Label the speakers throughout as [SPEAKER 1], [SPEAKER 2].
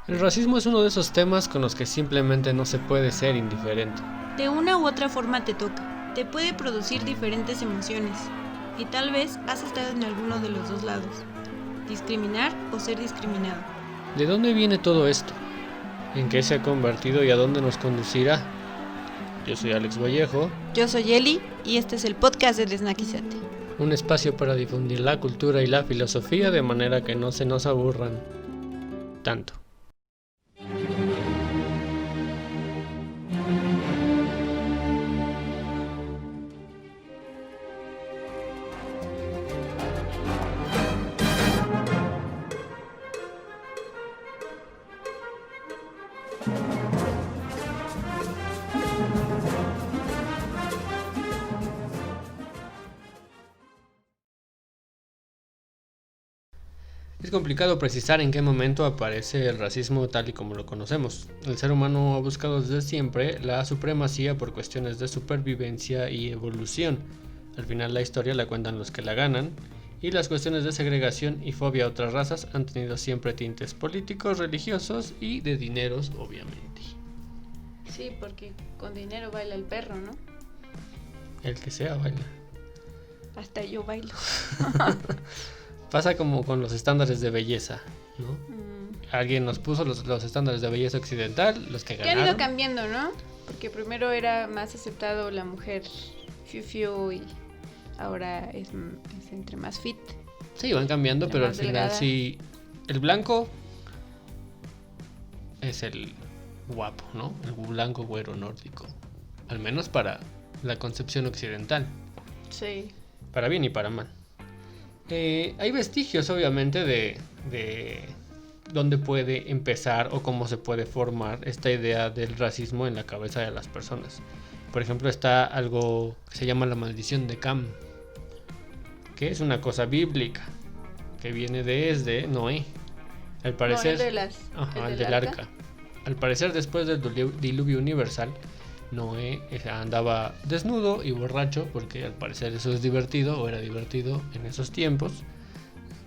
[SPEAKER 1] El racismo es uno de esos temas con los que simplemente no se puede ser indiferente.
[SPEAKER 2] De una u otra forma te toca, te puede producir diferentes emociones, y tal vez has estado en alguno de los dos lados, discriminar o ser discriminado.
[SPEAKER 1] ¿De dónde viene todo esto? ¿En qué se ha convertido y a dónde nos conducirá? Yo soy Alex Vallejo.
[SPEAKER 2] Yo soy Eli y este es el podcast de Desnaquizate.
[SPEAKER 1] Un espacio para difundir la cultura y la filosofía de manera que no se nos aburran tanto. Es complicado precisar en qué momento aparece el racismo tal y como lo conocemos. El ser humano ha buscado desde siempre la supremacía por cuestiones de supervivencia y evolución. Al final la historia la cuentan los que la ganan, y las cuestiones de segregación y fobia a otras razas han tenido siempre tintes políticos, religiosos y de dineros, obviamente.
[SPEAKER 2] Sí, porque con dinero baila el perro, ¿no?
[SPEAKER 1] El que sea baila.
[SPEAKER 2] Hasta yo bailo.
[SPEAKER 1] Pasa como con los estándares de belleza, ¿no? Alguien nos puso los estándares de belleza occidental, los que ganaron.
[SPEAKER 2] Que han ido cambiando, ¿no? Porque primero era más aceptado la mujer fiu y ahora es entre más fit.
[SPEAKER 1] Sí, van cambiando, pero al final delgada. Sí, el blanco es el guapo, ¿no? El blanco güero nórdico. Al menos para la concepción occidental.
[SPEAKER 2] Sí.
[SPEAKER 1] Para bien y para mal. Hay vestigios, obviamente, de dónde puede empezar o cómo se puede formar esta idea del racismo en la cabeza de las personas. Por ejemplo, está algo que se llama la maldición de Cam, que es una cosa bíblica, que viene desde Noé. Al parecer, el del arca. Al parecer, después del diluvio universal, Noé andaba desnudo y borracho, porque al parecer eso es divertido, o era divertido en esos tiempos.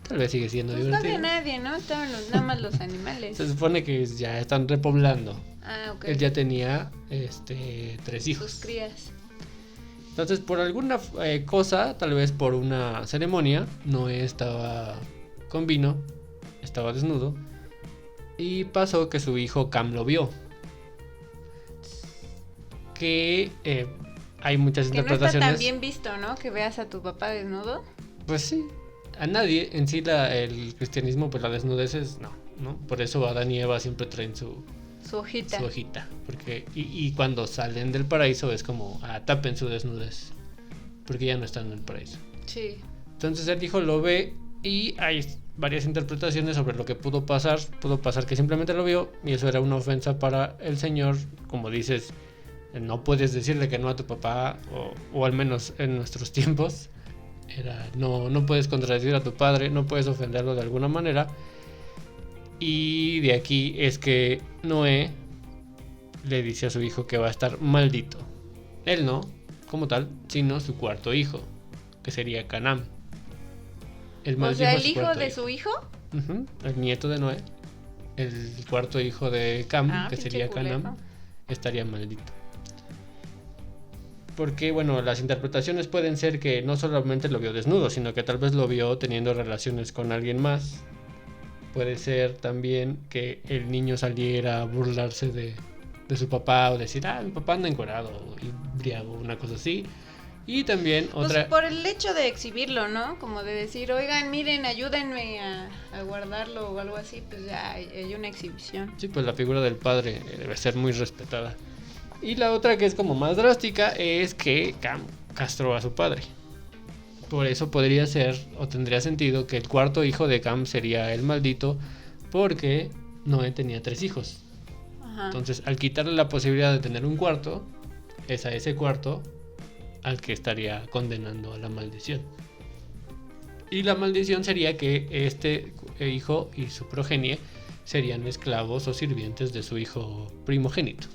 [SPEAKER 1] Tal vez sigue siendo divertido.
[SPEAKER 2] No había nadie, ¿no? Estaban nada más los animales.
[SPEAKER 1] Se supone que ya están repoblando.
[SPEAKER 2] Ah, ok.
[SPEAKER 1] Él ya tenía 3 hijos.
[SPEAKER 2] Sus crías.
[SPEAKER 1] Entonces, por alguna cosa, tal vez por una ceremonia, Noé estaba con vino, estaba desnudo, y pasó que su hijo Cam lo vio. Que hay muchas interpretaciones.
[SPEAKER 2] No está tan bien visto, ¿no? Que veas a tu papá desnudo.
[SPEAKER 1] Pues sí, a nadie. En sí el cristianismo, pues la desnudez es no. Por eso Adán y Eva siempre traen su hojita. Porque, y cuando salen del paraíso es como, tapen su desnudez, porque ya no están en el paraíso.
[SPEAKER 2] Sí.
[SPEAKER 1] Entonces el hijo lo ve y hay varias interpretaciones sobre lo que pudo pasar. Pudo pasar que simplemente lo vio y eso era una ofensa para el Señor, como dices. No puedes decirle que no a tu papá, o al menos en nuestros tiempos no puedes contradecir a tu padre, no puedes ofenderlo de alguna manera. Y de aquí es que Noé le dice a su hijo que va a estar maldito. Él no, como tal, sino su cuarto hijo, que sería Canaán.
[SPEAKER 2] O sea, el hijo de su hijo.
[SPEAKER 1] El nieto de Noé, el cuarto hijo de Cam, que sería Canaán, estaría maldito. Porque, bueno, las interpretaciones pueden ser que no solamente lo vio desnudo, sino que tal vez lo vio teniendo relaciones con alguien más. Puede ser también que el niño saliera a burlarse de su papá o decir, mi papá anda encuerado y briago, una cosa así. Y también otra...
[SPEAKER 2] Pues por el hecho de exhibirlo, ¿no? Como de decir, oigan, miren, ayúdenme a guardarlo o algo así, pues ya hay una exhibición.
[SPEAKER 1] Sí, pues la figura del padre debe ser muy respetada. Y la otra, que es como más drástica, es que Cam castró a su padre. Por eso podría ser, o tendría sentido, que el cuarto hijo de Cam sería el maldito, porque Noé tenía 3 hijos. Ajá. Entonces, al quitarle la posibilidad de tener un cuarto, es a ese cuarto al que estaría condenando a la maldición. Y la maldición sería que este hijo y su progenie serían esclavos o sirvientes de su hijo primogénito.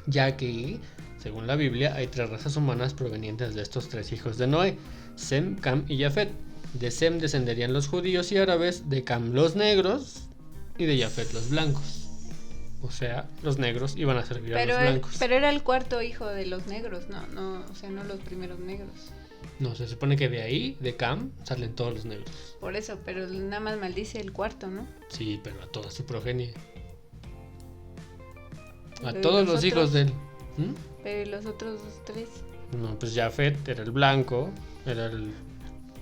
[SPEAKER 1] Ya que, según la Biblia, hay 3 razas humanas provenientes de estos 3 hijos de Noé: Sem, Cam y Jafet. De Sem descenderían los judíos y árabes, de Cam los negros, y de Jafet los blancos. O sea, los negros iban a servir a los blancos.
[SPEAKER 2] Pero era el cuarto hijo de los negros, no, o sea, no los primeros negros.
[SPEAKER 1] No, se supone que de ahí, de Cam, salen todos los negros.
[SPEAKER 2] Por eso, pero nada más maldice el cuarto, ¿no?
[SPEAKER 1] Sí, pero a toda su progenie. A
[SPEAKER 2] Pero
[SPEAKER 1] todos los hijos de él.
[SPEAKER 2] Pero ¿y los otros 3?
[SPEAKER 1] No, pues Jafet era el blanco, era el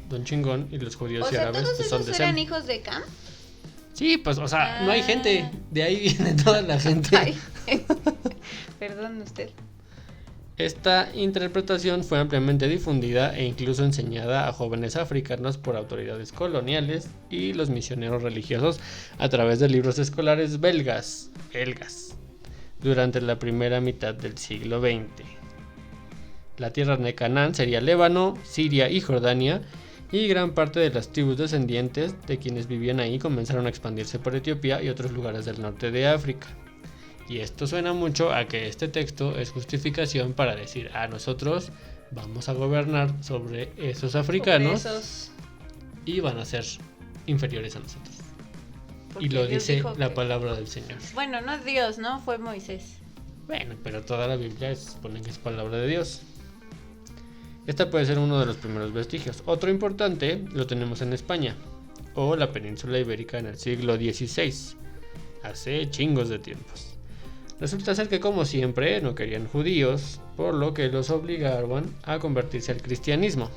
[SPEAKER 1] don chingón, y los judíos y árabes
[SPEAKER 2] ¿todos
[SPEAKER 1] pues, son
[SPEAKER 2] esos
[SPEAKER 1] de
[SPEAKER 2] eran
[SPEAKER 1] Sem.
[SPEAKER 2] hijos de Cam?
[SPEAKER 1] Sí, pues, o sea, no hay gente. De ahí viene toda la gente.
[SPEAKER 2] Ay, perdón usted.
[SPEAKER 1] Esta interpretación fue ampliamente difundida e incluso enseñada a jóvenes africanos por autoridades coloniales y los misioneros religiosos a través de libros escolares belgas, durante la primera mitad del siglo XX. La tierra de Canaán sería Líbano, Siria y Jordania, y gran parte de las tribus descendientes de quienes vivían ahí comenzaron a expandirse por Etiopía y otros lugares del norte de África. Y esto suena mucho a que este texto es justificación para decir, nosotros vamos a gobernar sobre esos africanos y van a ser inferiores a nosotros. Porque y lo dice la palabra del Señor.
[SPEAKER 2] Bueno, no es Dios, ¿no? Fue Moisés.
[SPEAKER 1] Bueno, pero toda la Biblia supone que es palabra de Dios. Esta puede ser uno de los primeros vestigios. Otro importante lo tenemos en España, o la península ibérica en el siglo XVI, hace chingos de tiempos. Resulta ser que, como siempre, no querían judíos, por lo que los obligaban a convertirse al cristianismo.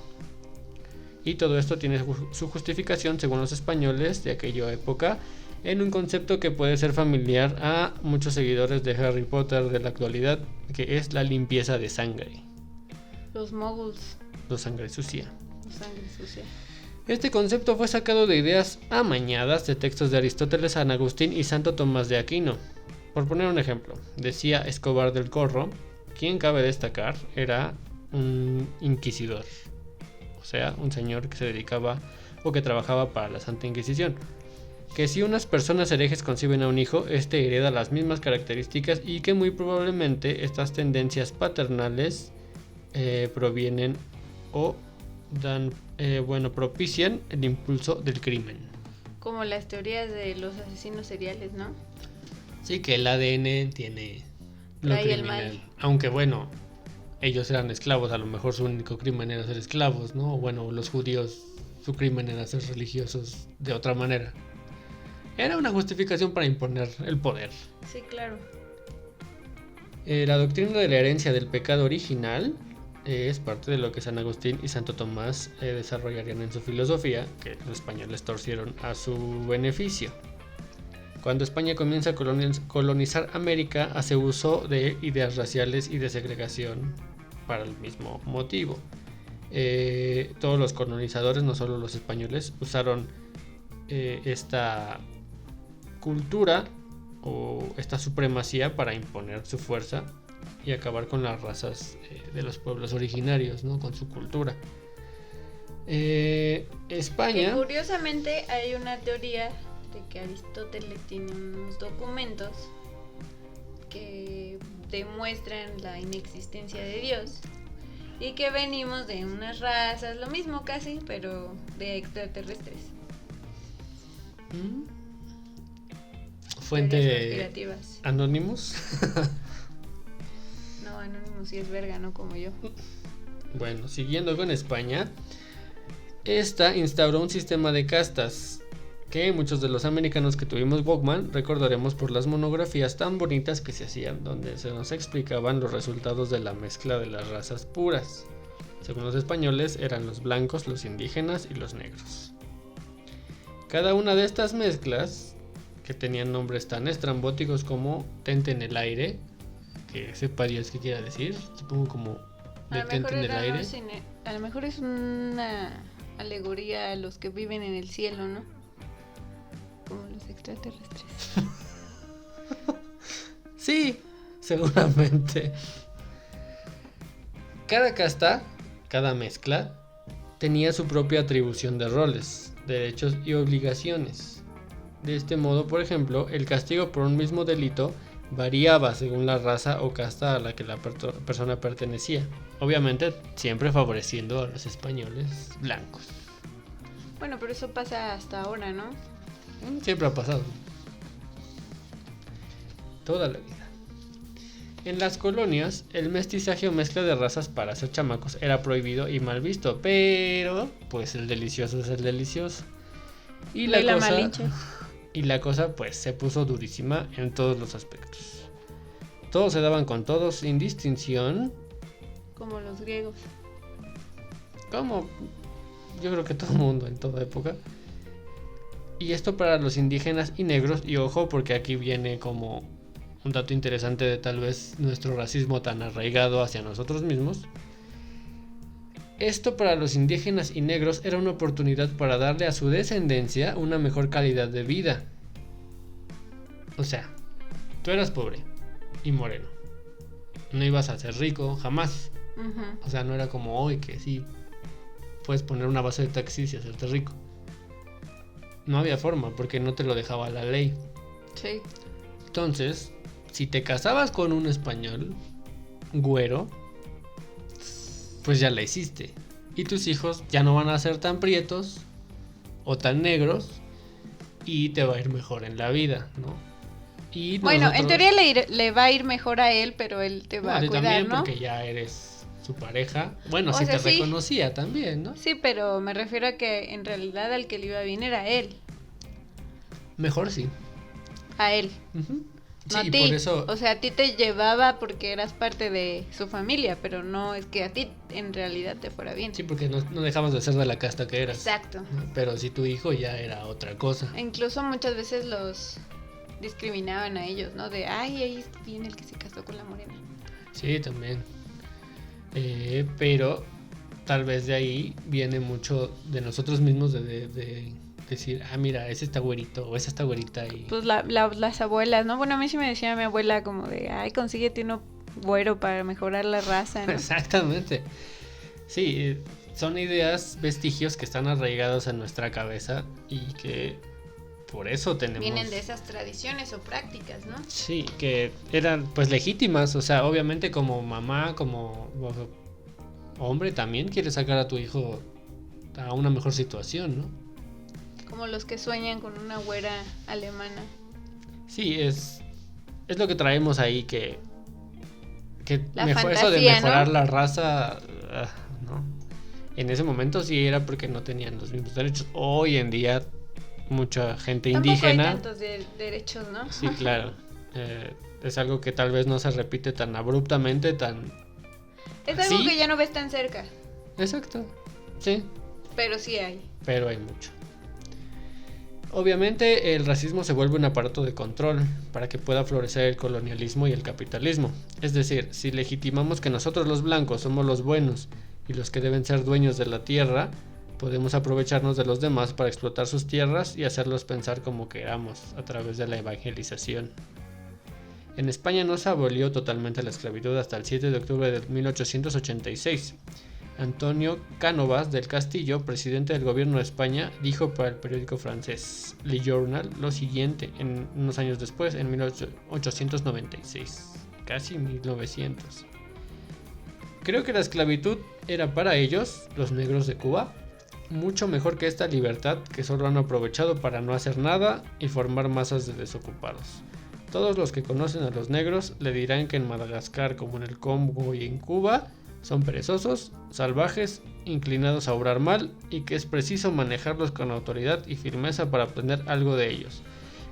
[SPEAKER 1] Y todo esto tiene su justificación, según los españoles de aquella época, en un concepto que puede ser familiar a muchos seguidores de Harry Potter de la actualidad, que es la limpieza de sangre.
[SPEAKER 2] Los moguls.
[SPEAKER 1] La sangre sucia.
[SPEAKER 2] Sangre sucia.
[SPEAKER 1] Este concepto fue sacado de ideas amañadas de textos de Aristóteles, San Agustín y Santo Tomás de Aquino. Por poner un ejemplo, decía Escobar del Corro, quien cabe destacar era un inquisidor, o sea, un señor que se dedicaba o que trabajaba para la Santa Inquisición, que si unas personas herejes conciben a un hijo, este hereda las mismas características y que muy probablemente estas tendencias paternales provienen o propician el impulso del crimen.
[SPEAKER 2] Como las teorías de los asesinos seriales, ¿no?
[SPEAKER 1] Sí, que el ADN tiene lo criminal. Aunque bueno, ellos eran esclavos, a lo mejor su único crimen era ser esclavos, ¿no? Bueno, los judíos, su crimen era ser religiosos de otra manera. Era una justificación para imponer el poder.
[SPEAKER 2] Sí, claro.
[SPEAKER 1] La doctrina de la herencia del pecado original es parte de lo que San Agustín y Santo Tomás desarrollarían en su filosofía, que los españoles torcieron a su beneficio. Cuando España comienza a colonizar América, hace uso de ideas raciales y de segregación para el mismo motivo. Todos los colonizadores, no solo los españoles, usaron esta cultura o esta supremacía para imponer su fuerza y acabar con las razas de los pueblos originarios, ¿no? Con su cultura. España...
[SPEAKER 2] Y curiosamente hay una teoría de que Aristóteles tiene unos documentos que demuestran la inexistencia de Dios y que venimos de unas razas, lo mismo casi, pero de extraterrestres.
[SPEAKER 1] Fuente Anonymous.
[SPEAKER 2] No, Anonymous sí es verga, no como yo.
[SPEAKER 1] Bueno, siguiendo con España, esta instauró un sistema de castas que muchos de los americanos que tuvimos Walkman recordaremos por las monografías tan bonitas que se hacían, donde se nos explicaban los resultados de la mezcla de las razas puras. Según los españoles eran los blancos, los indígenas y los negros. Cada una de estas mezclas, que tenían nombres tan estrambóticos como Tente en el aire, que sepa Dios qué quiera decir, supongo como Detente en el aire.
[SPEAKER 2] A lo mejor es una alegoría a los que viven en el cielo, ¿no? Como los extraterrestres.
[SPEAKER 1] Sí, seguramente. Cada casta, cada mezcla, tenía su propia atribución de roles, derechos y obligaciones. De este modo, por ejemplo, el castigo por un mismo delito variaba según la raza o casta a la que la persona pertenecía. Obviamente, siempre favoreciendo a los españoles blancos.
[SPEAKER 2] Bueno, pero eso pasa hasta ahora, ¿no?
[SPEAKER 1] Siempre ha pasado. toda la vida. En las colonias, el mestizaje o mezcla de razas para hacer chamacos era prohibido y mal visto, pero pues el delicioso es el delicioso. Y la cosa pues se puso durísima en todos los aspectos. Todos se daban con todos sin distinción.
[SPEAKER 2] Como los griegos.
[SPEAKER 1] Como yo creo que todo el mundo en toda época. Y esto para los indígenas y negros, y ojo porque aquí viene como un dato interesante de tal vez nuestro racismo tan arraigado hacia nosotros mismos. Esto para los indígenas y negros era una oportunidad para darle a su descendencia una mejor calidad de vida. O sea, tú eras pobre y moreno. No ibas a ser rico, jamás.
[SPEAKER 2] Uh-huh.
[SPEAKER 1] O sea, no era como hoy que sí puedes poner una base de taxis y hacerte rico. No había forma porque no te lo dejaba la ley.
[SPEAKER 2] Sí.
[SPEAKER 1] Entonces, si te casabas con un español güero, pues ya la hiciste. Y tus hijos ya no van a ser tan prietos o tan negros y te va a ir mejor en la vida, ¿no? Y
[SPEAKER 2] bueno, en teoría le va a ir mejor a él, pero él te va a cuidar,
[SPEAKER 1] también,
[SPEAKER 2] ¿no?
[SPEAKER 1] porque ya eres su pareja. Bueno,
[SPEAKER 2] O
[SPEAKER 1] si
[SPEAKER 2] sea,
[SPEAKER 1] te
[SPEAKER 2] sí.
[SPEAKER 1] reconocía también, ¿no?
[SPEAKER 2] Sí, pero me refiero a que en realidad al que le iba bien era él.
[SPEAKER 1] Mejor sí.
[SPEAKER 2] A él.
[SPEAKER 1] Uh-huh.
[SPEAKER 2] No
[SPEAKER 1] Sí,
[SPEAKER 2] a ti.
[SPEAKER 1] por eso.
[SPEAKER 2] O sea, a ti te llevaba porque eras parte de su familia, pero no es que a ti en realidad te fuera bien.
[SPEAKER 1] Sí, porque no dejabas de ser de la casta que eras.
[SPEAKER 2] Exacto.
[SPEAKER 1] ¿No? Pero si tu hijo ya era otra cosa.
[SPEAKER 2] E incluso muchas veces los discriminaban a ellos, ¿no? De, ay, ahí viene el que se casó con la morena.
[SPEAKER 1] Sí, también. Pero tal vez de ahí viene mucho de nosotros mismos de decir, mira, ese está güerito o esa está güerita. Y...
[SPEAKER 2] Pues las abuelas, ¿no? Bueno, a mí sí me decía mi abuela como de, ay, consíguete uno güero para mejorar la raza, ¿no?
[SPEAKER 1] Exactamente. Sí, son ideas, vestigios que están arraigados en nuestra cabeza y que por eso tenemos...
[SPEAKER 2] Vienen de esas tradiciones o prácticas, ¿no?
[SPEAKER 1] Sí, que eran pues legítimas, o sea, obviamente como mamá, como hombre también quieres sacar a tu hijo a una mejor situación, ¿no?
[SPEAKER 2] Como los que sueñan con una güera alemana.
[SPEAKER 1] Sí, es lo que traemos ahí que
[SPEAKER 2] La
[SPEAKER 1] mejor
[SPEAKER 2] fantasía,
[SPEAKER 1] eso de mejorar,
[SPEAKER 2] ¿no?
[SPEAKER 1] La raza, ¿no? En ese momento sí era porque no tenían los mismos derechos. Hoy en día mucha gente indígena.
[SPEAKER 2] Tampoco hay tantos derechos, ¿no?
[SPEAKER 1] Sí, claro. Es algo que tal vez no se repite tan abruptamente, tan...
[SPEAKER 2] Es algo
[SPEAKER 1] ¿Sí?
[SPEAKER 2] que ya no ves tan cerca.
[SPEAKER 1] Exacto, sí.
[SPEAKER 2] Pero sí hay.
[SPEAKER 1] Pero hay mucho. Obviamente el racismo se vuelve un aparato de control para que pueda florecer el colonialismo y el capitalismo. Es decir, si legitimamos que nosotros los blancos somos los buenos y los que deben ser dueños de la tierra, podemos aprovecharnos de los demás para explotar sus tierras y hacerlos pensar como queramos a través de la evangelización. En España no se abolió totalmente la esclavitud hasta el 7 de octubre de 1886. Antonio Cánovas del Castillo, presidente del gobierno de España, dijo para el periódico francés Le Journal lo siguiente unos años después, en 1896, casi 1900. Creo que la esclavitud era para ellos, los negros de Cuba, mucho mejor que esta libertad que solo han aprovechado para no hacer nada y formar masas de desocupados. Todos los que conocen a los negros le dirán que en Madagascar, como en el Congo y en Cuba, son perezosos, salvajes, inclinados a obrar mal y que es preciso manejarlos con autoridad y firmeza para obtener algo de ellos.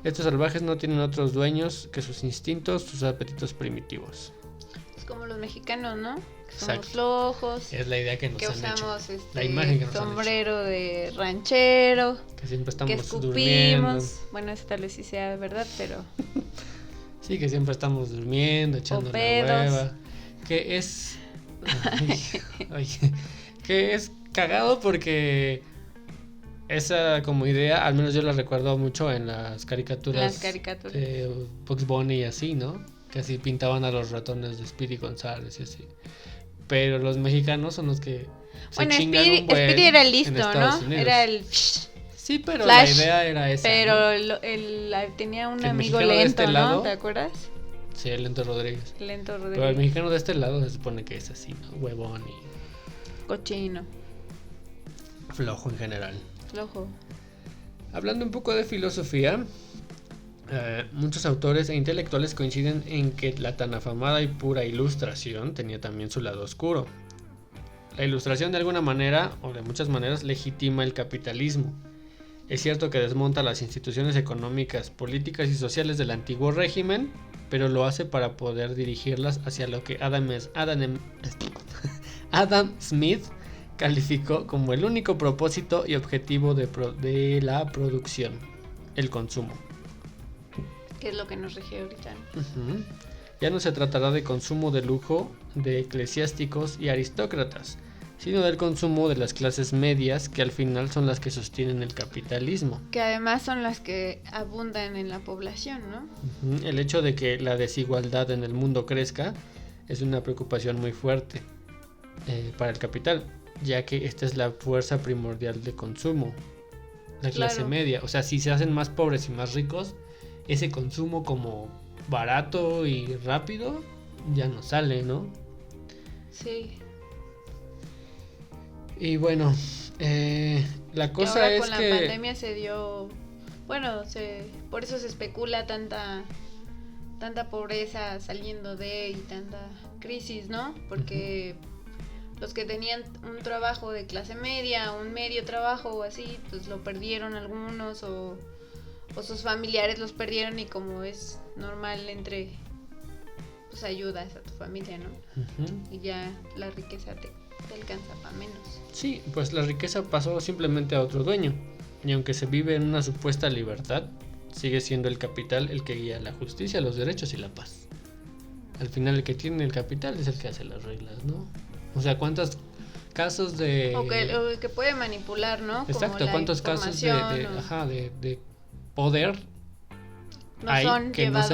[SPEAKER 1] Estos salvajes no tienen otros dueños que sus instintos, sus apetitos primitivos.
[SPEAKER 2] Es como los mexicanos, ¿no? Que somos
[SPEAKER 1] Exacto.
[SPEAKER 2] flojos,
[SPEAKER 1] Es la idea que nos
[SPEAKER 2] que
[SPEAKER 1] han
[SPEAKER 2] usamos
[SPEAKER 1] hecho. La imagen que nos
[SPEAKER 2] sombrero de ranchero,
[SPEAKER 1] que siempre
[SPEAKER 2] que
[SPEAKER 1] estamos durmiendo.
[SPEAKER 2] escupimos. Bueno, eso tal vez sí sea verdad, pero...
[SPEAKER 1] Sí, que siempre estamos durmiendo, echando la
[SPEAKER 2] pedos.
[SPEAKER 1] hueva. Que es... Ay, que es cagado porque esa como idea, al menos yo la recuerdo mucho en las caricaturas de Bugs Bunny y así, ¿no? Que así pintaban a los ratones de Speedy González y así. Pero los mexicanos son los que se chingan un buen
[SPEAKER 2] Speedy era el listo,
[SPEAKER 1] en Estados
[SPEAKER 2] ¿no?
[SPEAKER 1] Unidos.
[SPEAKER 2] Era el...
[SPEAKER 1] Sí, pero
[SPEAKER 2] Flash,
[SPEAKER 1] la idea era esa,
[SPEAKER 2] pero
[SPEAKER 1] ¿no?
[SPEAKER 2] tenía un
[SPEAKER 1] Que el
[SPEAKER 2] amigo
[SPEAKER 1] mexicano de
[SPEAKER 2] lento,
[SPEAKER 1] este
[SPEAKER 2] ¿no?
[SPEAKER 1] lado,
[SPEAKER 2] ¿Te acuerdas?
[SPEAKER 1] Sí, el Lento Rodríguez.
[SPEAKER 2] Lento Rodríguez.
[SPEAKER 1] Pero el mexicano de este lado se supone que es así, ¿no? Huevón y
[SPEAKER 2] Cochino.
[SPEAKER 1] flojo en general.
[SPEAKER 2] Flojo.
[SPEAKER 1] Hablando un poco de filosofía, Muchos autores e intelectuales coinciden en que la tan afamada y pura Ilustración tenía también su lado oscuro. La Ilustración de alguna manera, o de muchas maneras, legitima el capitalismo. Es cierto que desmonta las instituciones económicas, políticas y sociales del antiguo régimen, pero lo hace para poder dirigirlas hacia lo que Adam Smith calificó como el único propósito y objetivo de la producción, el consumo.
[SPEAKER 2] Que es lo que nos rige ahorita, ¿no?
[SPEAKER 1] Uh-huh. Ya no se tratará de consumo de lujo de eclesiásticos y aristócratas, sino del consumo de las clases medias, que al final son las que sostienen el capitalismo.
[SPEAKER 2] Que además son las que abundan en la población, ¿no?
[SPEAKER 1] Uh-huh. El hecho de que la desigualdad en el mundo crezca es una preocupación muy fuerte para el capital, ya que esta es la fuerza primordial de consumo, la clase media. O sea, si se hacen más pobres y más ricos, ese consumo como barato y rápido ya no sale, ¿no?
[SPEAKER 2] Sí.
[SPEAKER 1] Y bueno, la cosa es
[SPEAKER 2] que... Con
[SPEAKER 1] la
[SPEAKER 2] pandemia se dio... Bueno, por eso se especula tanta pobreza saliendo de y tanta crisis, ¿no? Porque los que tenían un trabajo de clase media, un medio trabajo o así, pues lo perdieron algunos o sus familiares los perdieron, y como es normal pues ayudas a tu familia, ¿no? Uh-huh. Y ya la riqueza te alcanza para menos.
[SPEAKER 1] Sí, pues la riqueza pasó simplemente a otro dueño, y aunque se vive en una supuesta libertad, sigue siendo el capital el que guía la justicia, los derechos y la paz. Al final el que tiene el capital es el que hace las reglas, ¿no? O sea, ¿cuántos casos de...
[SPEAKER 2] O que puede manipular, ¿no?
[SPEAKER 1] Exacto,
[SPEAKER 2] como
[SPEAKER 1] ¿cuántos casos de poder
[SPEAKER 2] no hay son que llevados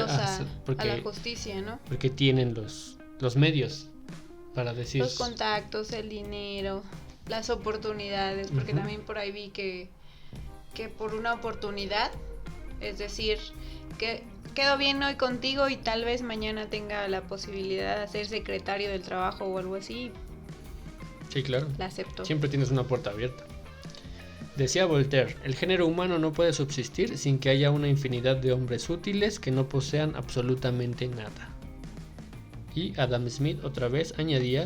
[SPEAKER 2] no a la justicia, ¿no?
[SPEAKER 1] Porque tienen los medios para decir...
[SPEAKER 2] Los contactos, el dinero, las oportunidades, porque también por ahí vi que por una oportunidad, es decir, que quedo bien hoy contigo y tal vez mañana tenga la posibilidad de ser secretario del trabajo o algo así.
[SPEAKER 1] Sí, claro.
[SPEAKER 2] La acepto.
[SPEAKER 1] Siempre tienes una puerta abierta. Decía Voltaire, el género humano no puede subsistir sin que haya una infinidad de hombres útiles que no posean absolutamente nada. Y Adam Smith otra vez añadía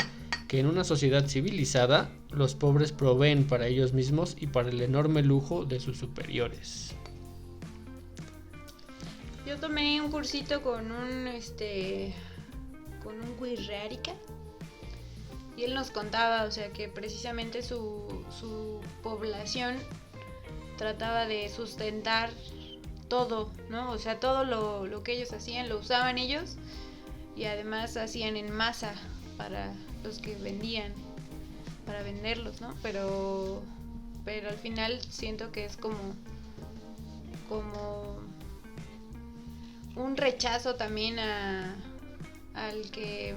[SPEAKER 1] que en una sociedad civilizada, los pobres proveen para ellos mismos y para el enorme lujo de sus superiores.
[SPEAKER 2] Yo tomé un cursito con un Wixárika, y él nos contaba, o sea, que precisamente su población trataba de sustentar todo, ¿no? O sea, todo lo que ellos hacían lo usaban ellos, y además hacían en masa para los que vendían, para venderlos, ¿no? Pero al final siento que es como un rechazo también al que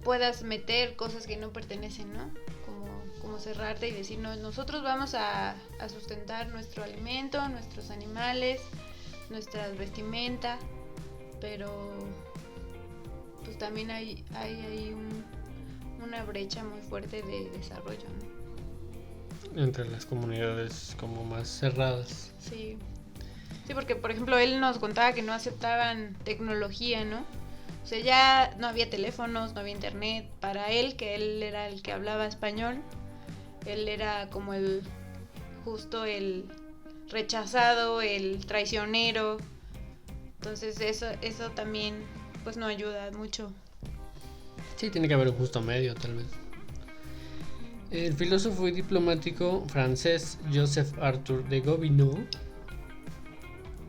[SPEAKER 2] puedas meter cosas que no pertenecen, ¿no? Como cerrarte y decir, no, nosotros vamos a sustentar nuestro alimento, nuestros animales, nuestra vestimenta, pero pues también hay una brecha muy fuerte de desarrollo, ¿no?
[SPEAKER 1] Entre las comunidades como más cerradas.
[SPEAKER 2] Sí, porque por ejemplo él nos contaba que no aceptaban tecnología, ¿no? O sea, ya no había teléfonos, no había internet. Para él, que él era el que hablaba español, él era como el rechazado, el traicionero. Entonces eso también pues no ayuda mucho.
[SPEAKER 1] Sí, tiene que haber un justo medio, tal vez. El filósofo y diplomático francés Joseph Arthur de Gobineau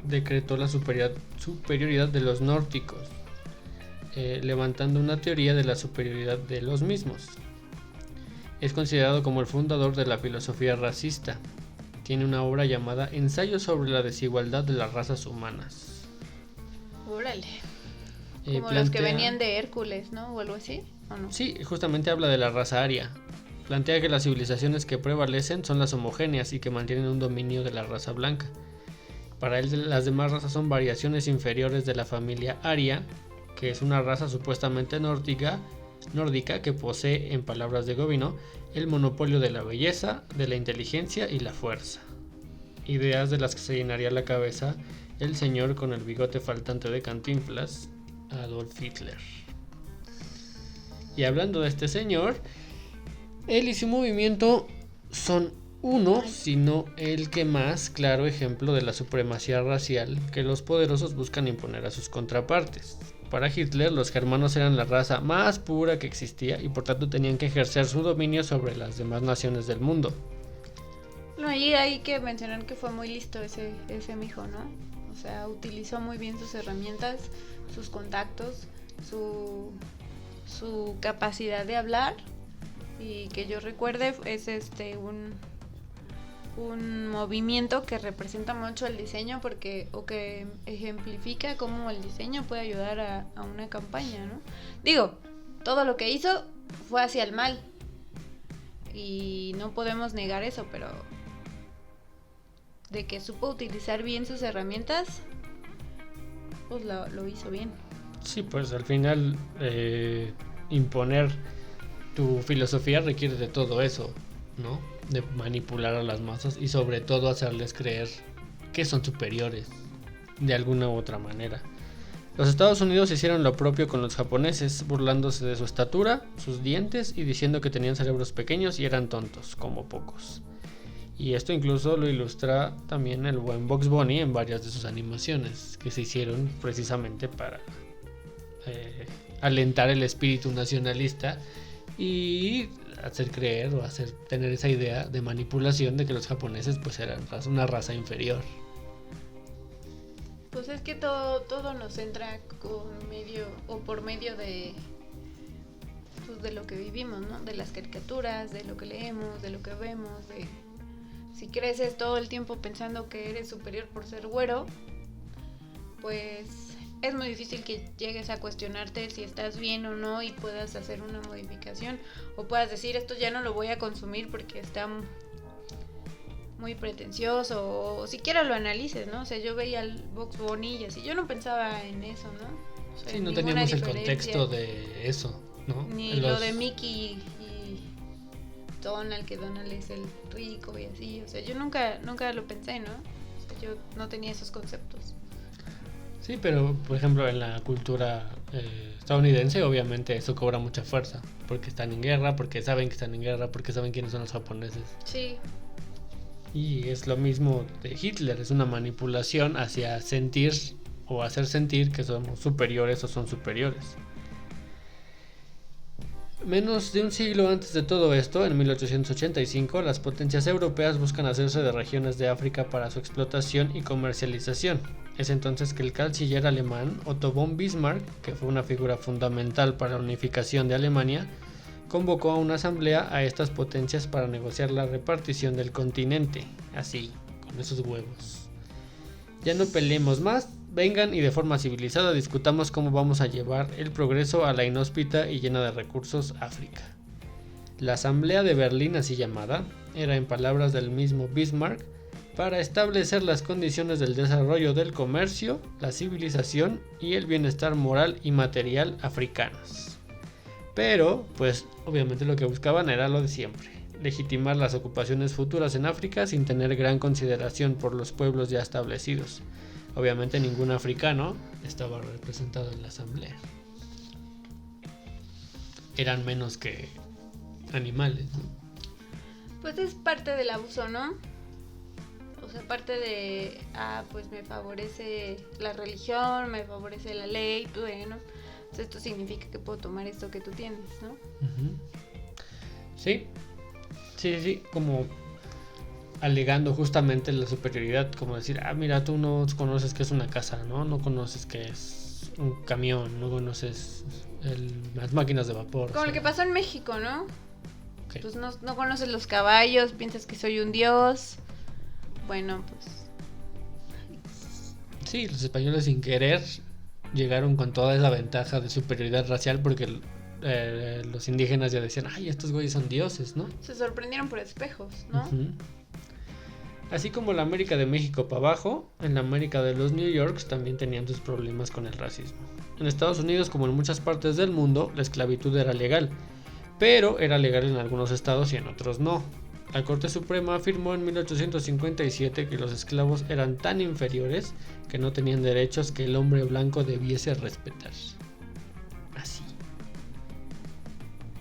[SPEAKER 1] decretó la superioridad de los nórdicos, levantando una teoría de la superioridad de los mismos. Es considerado como el fundador de la filosofía racista. Tiene una obra llamada Ensayo sobre la desigualdad de las razas humanas.
[SPEAKER 2] Órale. Como los que venían de Hércules, ¿no? O algo así, ¿o no?
[SPEAKER 1] Sí, justamente habla de la raza aria. Plantea que las civilizaciones que prevalecen son las homogéneas y que mantienen un dominio de la raza blanca. Para él, las demás razas son variaciones inferiores de la familia aria, que es una raza supuestamente nórdica que posee, en palabras de Gobineau, el monopolio de la belleza, de la inteligencia y la fuerza. Ideas de las que se llenaría la cabeza el señor con el bigote faltante de Cantinflas, Adolf Hitler. Y hablando de este señor, él y su movimiento son uno, sino el que más claro ejemplo de la supremacía racial que los poderosos buscan imponer a sus contrapartes. Para Hitler, los germanos eran la raza más pura que existía y por tanto tenían que ejercer su dominio sobre las demás naciones del mundo.
[SPEAKER 2] No, y hay que mencionar que fue muy listo ese mijo, ¿no? O sea, utilizó muy bien sus herramientas, sus contactos, su capacidad de hablar, y que yo recuerde es un movimiento que representa mucho el diseño o que ejemplifica cómo el diseño puede ayudar a una campaña, ¿no? Digo, todo lo que hizo fue hacia el mal y no podemos negar eso, pero de que supo utilizar bien sus herramientas, pues lo hizo bien.
[SPEAKER 1] Sí, pues al final imponer tu filosofía requiere de todo eso, ¿no? De manipular a las masas y sobre todo hacerles creer que son superiores de alguna u otra manera. Los Estados Unidos hicieron lo propio con los japoneses, burlándose de su estatura, sus dientes y diciendo que tenían cerebros pequeños y eran tontos, como pocos. Y esto incluso lo ilustra también el buen Bugs Bunny en varias de sus animaciones, que se hicieron precisamente para alentar el espíritu nacionalista y hacer creer o hacer tener esa idea de manipulación de que los japoneses pues eran una raza inferior.
[SPEAKER 2] Pues es que todo nos entra por medio de lo que vivimos, ¿no? De las caricaturas, de lo que leemos, de lo que vemos, si creces todo el tiempo pensando que eres superior por ser güero, pues es muy difícil que llegues a cuestionarte si estás bien o no y puedas hacer una modificación o puedas decir esto ya no lo voy a consumir porque está muy pretencioso o siquiera lo analices, ¿no? O sea, yo veía al Bugs Bunny y así, yo no pensaba en eso, ¿no? O sea,
[SPEAKER 1] sí, no teníamos el contexto de eso, ¿no?
[SPEAKER 2] Ni lo de Mickey y Donald, que Donald es el rico y así, o sea, yo nunca lo pensé, ¿no? O sea, yo no tenía esos conceptos.
[SPEAKER 1] Sí, pero por ejemplo en la cultura estadounidense obviamente eso cobra mucha fuerza, porque están en guerra, porque saben que están en guerra, porque saben quiénes son los japoneses.
[SPEAKER 2] Sí.
[SPEAKER 1] Y es lo mismo de Hitler, es una manipulación hacia sentir o hacer sentir que somos superiores o son superiores. Menos de un siglo antes de todo esto, en 1885, las potencias europeas buscan hacerse de regiones de África para su explotación y comercialización. Es entonces que el canciller alemán Otto von Bismarck, que fue una figura fundamental para la unificación de Alemania, convocó a una asamblea a estas potencias para negociar la repartición del continente, así, con esos huevos. Ya no peleemos más, vengan y de forma civilizada discutamos cómo vamos a llevar el progreso a la inhóspita y llena de recursos África. La Asamblea de Berlín, así llamada, era en palabras del mismo Bismarck, para establecer las condiciones del desarrollo del comercio, la civilización y el bienestar moral y material africanos. Pero, pues, obviamente lo que buscaban era lo de siempre, legitimar las ocupaciones futuras en África sin tener gran consideración por los pueblos ya establecidos. Obviamente ningún africano estaba representado en la asamblea. Eran menos que animales, ¿no?
[SPEAKER 2] Pues es parte del abuso, ¿no? O sea, parte de, pues me favorece la religión, me favorece la ley, bueno, pues esto significa que puedo tomar esto que tú tienes, ¿no?
[SPEAKER 1] Uh-huh. Sí, como alegando justamente la superioridad, como decir, mira, tú no conoces qué es una casa, ¿no? No conoces qué es un camión, no conoces las máquinas de vapor.
[SPEAKER 2] Como lo que pasó en México, ¿no?
[SPEAKER 1] Okay.
[SPEAKER 2] Pues no conoces los caballos, piensas que soy un dios. Bueno, pues...
[SPEAKER 1] Sí, los españoles sin querer llegaron con toda esa ventaja de superioridad racial porque los indígenas ya decían, estos güeyes son dioses, ¿no?
[SPEAKER 2] Se sorprendieron por espejos, ¿no?
[SPEAKER 1] Uh-huh. Así como la América de México para abajo, en la América de los New Yorks también tenían sus problemas con el racismo. En Estados Unidos, como en muchas partes del mundo, la esclavitud era legal, pero era legal en algunos estados y en otros no. La Corte Suprema afirmó en 1857 que los esclavos eran tan inferiores que no tenían derechos que el hombre blanco debiese respetar. Así.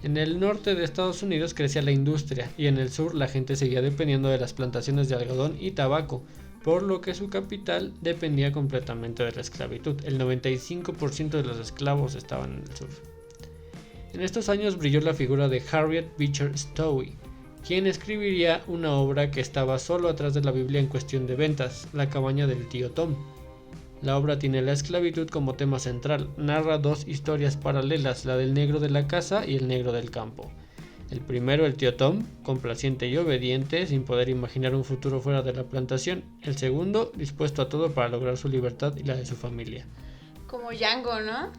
[SPEAKER 1] En el norte de Estados Unidos crecía la industria y en el sur la gente seguía dependiendo de las plantaciones de algodón y tabaco, por lo que su capital dependía completamente de la esclavitud. El 95% de los esclavos estaban en el sur. En estos años brilló la figura de Harriet Beecher Stowe, quien escribiría una obra que estaba solo atrás de la Biblia en cuestión de ventas, La cabaña del tío Tom. La obra tiene la esclavitud como tema central, narra dos historias paralelas, la del negro de la casa y el negro del campo. El primero, el tío Tom, complaciente y obediente, sin poder imaginar un futuro fuera de la plantación. El segundo, dispuesto a todo para lograr su libertad y la de su familia.
[SPEAKER 2] Como Django, ¿no?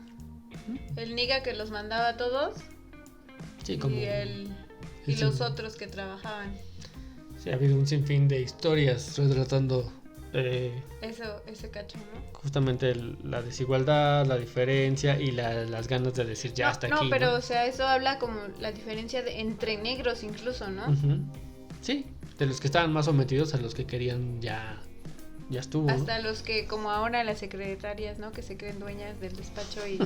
[SPEAKER 2] El niga que los mandaba a todos.
[SPEAKER 1] Sí, como...
[SPEAKER 2] Y los otros que trabajaban.
[SPEAKER 1] Sí, ha habido un sinfín de historias retratando
[SPEAKER 2] ese cacho, ¿no?
[SPEAKER 1] Justamente la desigualdad, la diferencia y las ganas de decir ya hasta aquí.
[SPEAKER 2] No, pero
[SPEAKER 1] ¿no?
[SPEAKER 2] o sea, eso habla como la diferencia entre negros incluso, ¿no?
[SPEAKER 1] Uh-huh. Sí, de los que estaban más sometidos a los que querían ya estuvo.
[SPEAKER 2] Hasta
[SPEAKER 1] ¿no?
[SPEAKER 2] los que, como ahora las secretarias, ¿no? Que se creen dueñas del despacho y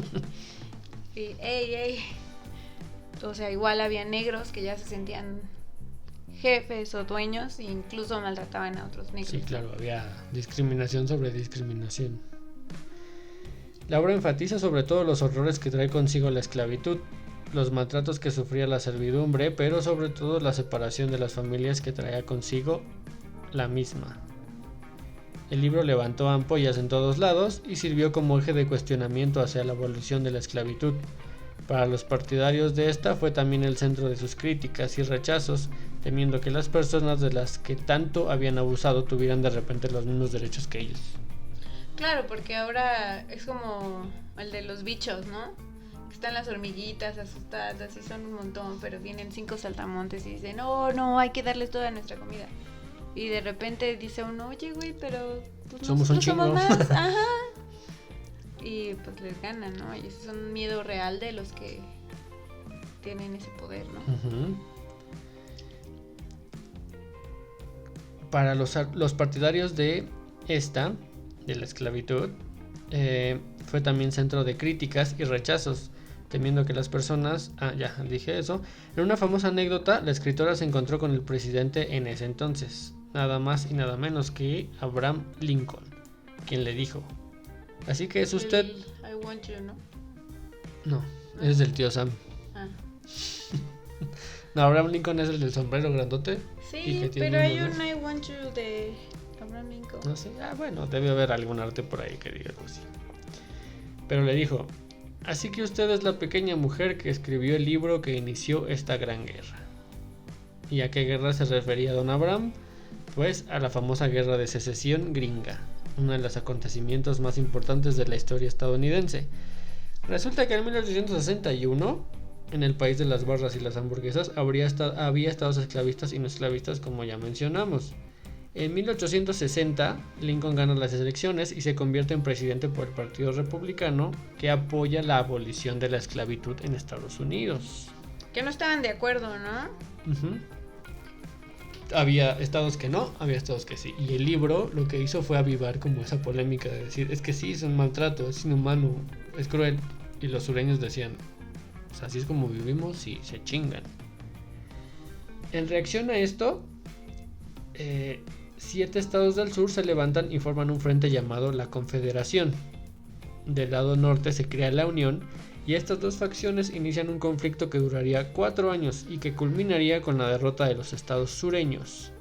[SPEAKER 2] ey. O sea, igual había negros que ya se sentían jefes o dueños e incluso maltrataban a otros negros.
[SPEAKER 1] Sí, claro, había discriminación sobre discriminación. La obra enfatiza sobre todo los horrores que trae consigo la esclavitud, los maltratos que sufría la servidumbre, pero sobre todo la separación de las familias que traía consigo la misma. El libro levantó ampollas en todos lados y sirvió como eje de cuestionamiento hacia la abolición de la esclavitud. Para los partidarios de esta fue también el centro de sus críticas y rechazos, temiendo que las personas de las que tanto habían abusado tuvieran de repente los mismos derechos que ellos.
[SPEAKER 2] Claro, porque ahora es como el de los bichos, ¿no? Están las hormiguitas asustadas y son un montón, pero vienen 5 saltamontes y dicen, no, hay que darles toda nuestra comida. Y de repente dice uno, oye, güey, pero pues
[SPEAKER 1] somos un chingo.
[SPEAKER 2] Somos más, ajá. Y pues les ganan, ¿no? Y ese es un miedo real de los que tienen ese poder, ¿no?
[SPEAKER 1] Uh-huh. Para los partidarios de la esclavitud, fue también centro de críticas y rechazos, temiendo que las personas... ya dije eso. En una famosa anécdota, la escritora se encontró con el presidente en ese entonces, nada más y nada menos que Abraham Lincoln, quien le dijo... Así que es usted...
[SPEAKER 2] I want you, ¿no?
[SPEAKER 1] No, es del tío Sam. No, Abraham Lincoln es el del sombrero grandote.
[SPEAKER 2] Sí, pero hay un I want you de Abraham Lincoln.
[SPEAKER 1] No sé, bueno, debe haber algún arte por ahí que diga algo así. Pero le dijo, así que usted es la pequeña mujer que escribió el libro que inició esta gran guerra. ¿Y a qué guerra se refería don Abraham? Pues a la famosa guerra de secesión gringa, uno de los acontecimientos más importantes de la historia estadounidense. Resulta que en 1861, en el país de las barras y las hamburguesas, había estados esclavistas y no esclavistas, como ya mencionamos. En 1860, Lincoln gana las elecciones y se convierte en presidente por el Partido Republicano, que apoya la abolición de la esclavitud en Estados Unidos.
[SPEAKER 2] Que no estaban de acuerdo, ¿no?
[SPEAKER 1] Uh-huh. Había estados que no, había estados que sí. Y el libro lo que hizo fue avivar como esa polémica de decir, es que sí, es un maltrato, es inhumano, es cruel. Y los sureños decían, pues así es como vivimos y se chingan. En reacción a esto, 7 estados del sur se levantan y forman un frente llamado la Confederación. Del lado norte se crea la Unión y estas dos facciones inician un conflicto que duraría 4 años y que culminaría con la derrota de los estados sureños,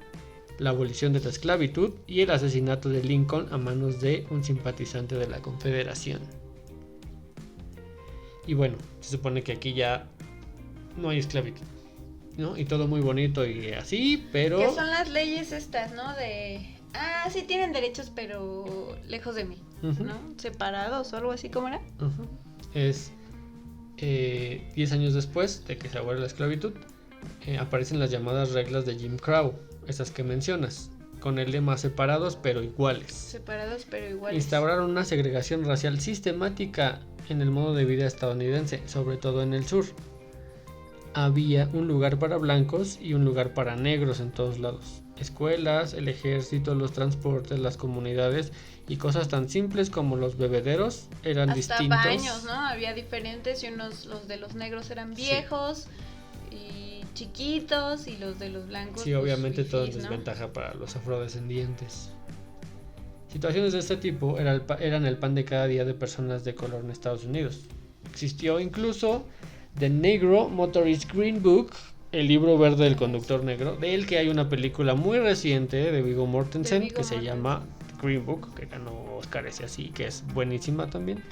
[SPEAKER 1] la abolición de la esclavitud y el asesinato de Lincoln a manos de un simpatizante de la Confederación. Y bueno, se supone que aquí ya no hay esclavitud, ¿no? Y todo muy bonito y así, pero...
[SPEAKER 2] ¿Qué son las leyes estas, no? Sí tienen derechos, pero lejos de mí, uh-huh. ¿No? Separados o algo así, ¿cómo era?
[SPEAKER 1] Uh-huh. Es 10 años después de que se abole la esclavitud, aparecen las llamadas reglas de Jim Crow, esas que mencionas, con el lema separados pero iguales.
[SPEAKER 2] Separados pero iguales.
[SPEAKER 1] Instauraron una segregación racial sistemática en el modo de vida estadounidense, sobre todo en el sur. había un lugar para blancos y un lugar para negros en todos lados. Escuelas, el ejército, los transportes, las comunidades y cosas tan simples como los bebederos eran
[SPEAKER 2] hasta
[SPEAKER 1] distintos.
[SPEAKER 2] baños, ¿no? Había diferentes y los de los negros eran viejos y chiquitos y los de los blancos.
[SPEAKER 1] Sí, obviamente
[SPEAKER 2] fifís,
[SPEAKER 1] todo en
[SPEAKER 2] ¿no?
[SPEAKER 1] desventaja para los afrodescendientes. Situaciones de este tipo eran el pan de cada día de personas de color en Estados Unidos. Existió incluso The Negro Motorist Green Book, el libro verde del conductor negro, de él que hay una película muy reciente de Viggo Mortensen que se llama Green Book, que ganó Oscars y así, que es buenísima también.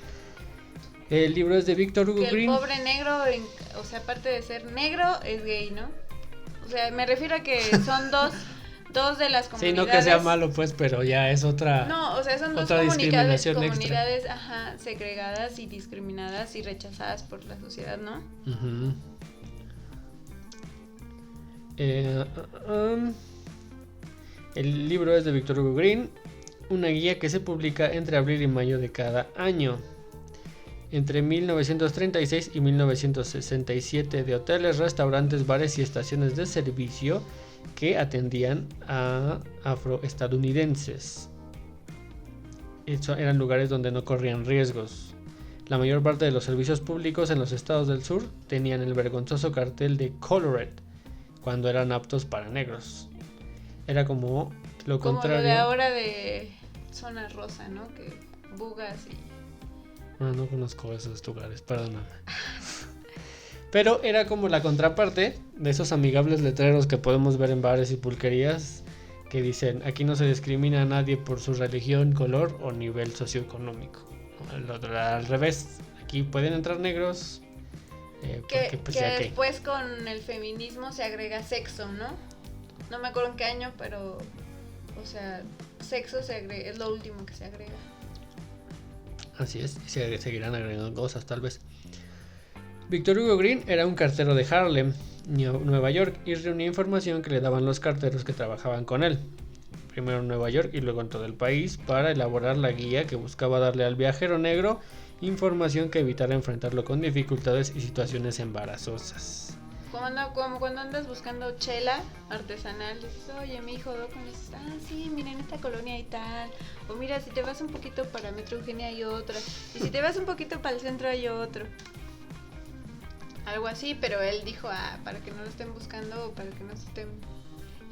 [SPEAKER 1] El libro es de Victor Hugo Green.
[SPEAKER 2] El pobre negro, o sea, aparte de ser negro, es gay, ¿no? O sea, me refiero a que son dos de las comunidades.
[SPEAKER 1] Sí, no que sea malo, pues, pero ya es otra.
[SPEAKER 2] No, o sea, son dos comunidades ajá, segregadas y discriminadas y rechazadas por la sociedad, ¿no?
[SPEAKER 1] Uh-huh. El libro es de Victor Hugo Green, una guía que se publica entre abril y mayo de cada año. Entre 1936 y 1967 de hoteles, restaurantes, bares y estaciones de servicio que atendían a afroestadounidenses. Eran lugares donde no corrían riesgos. La mayor parte de los servicios públicos en los estados del sur tenían el vergonzoso cartel de Colored cuando eran aptos para negros. Era como lo contrario.
[SPEAKER 2] Como lo de ahora de zona rosa, ¿no? Que bugas y...
[SPEAKER 1] No conozco esos lugares, perdóname. Pero era como la contraparte de esos amigables letreros que podemos ver en bares y pulquerías que dicen: aquí no se discrimina a nadie por su religión, color o nivel socioeconómico. Al revés, aquí pueden entrar negros.
[SPEAKER 2] Que después con el feminismo se agrega sexo, ¿no? No me acuerdo en qué año, pero... O sea, sexo es lo último que se agrega.
[SPEAKER 1] Así es, y se seguirán agregando cosas tal vez. Victor Hugo Green era un cartero de Harlem, Nueva York, y reunía información que le daban los carteros que trabajaban con él, primero en Nueva York y luego en todo el país, para elaborar la guía que buscaba darle al viajero negro información que evitara enfrentarlo con dificultades y situaciones embarazosas.
[SPEAKER 2] Como cuando andas buscando chela artesanal, dices: oye, mi hijo, ¿dónde está? Ah, sí, mira, en esta colonia y tal. O mira, si te vas un poquito para Metro Eugenia hay otra. Y si te vas un poquito para el centro hay otro. Algo así, pero él dijo: para que no lo estén buscando o para que no se estén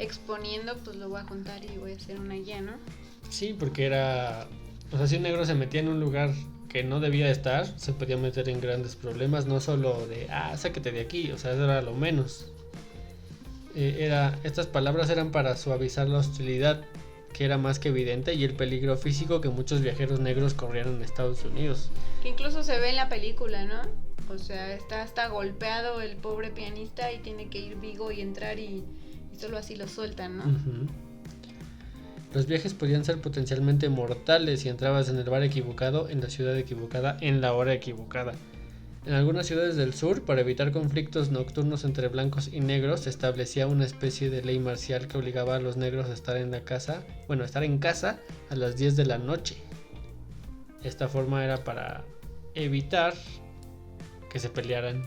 [SPEAKER 2] exponiendo, pues lo voy a contar y voy a hacer una guía, ¿no?
[SPEAKER 1] Sí, porque era... O sea, si un negro se metía en un lugar que no debía estar, se podía meter en grandes problemas, no solo de, sáquete de aquí, o sea, eso era lo menos. Estas palabras eran para suavizar la hostilidad, que era más que evidente, y el peligro físico que muchos viajeros negros corrían en Estados Unidos.
[SPEAKER 2] Que incluso se ve en la película, ¿no? O sea, está hasta golpeado el pobre pianista y tiene que ir Viggo y entrar y solo así lo sueltan, ¿no?
[SPEAKER 1] Uh-huh. Los viajes podían ser potencialmente mortales si entrabas en el bar equivocado, en la ciudad equivocada, en la hora equivocada. En algunas ciudades del sur, para evitar conflictos nocturnos entre blancos y negros, se establecía una especie de ley marcial que obligaba a los negros a estar en casa a las 10 de la noche. Esta forma era para evitar que se pelearan,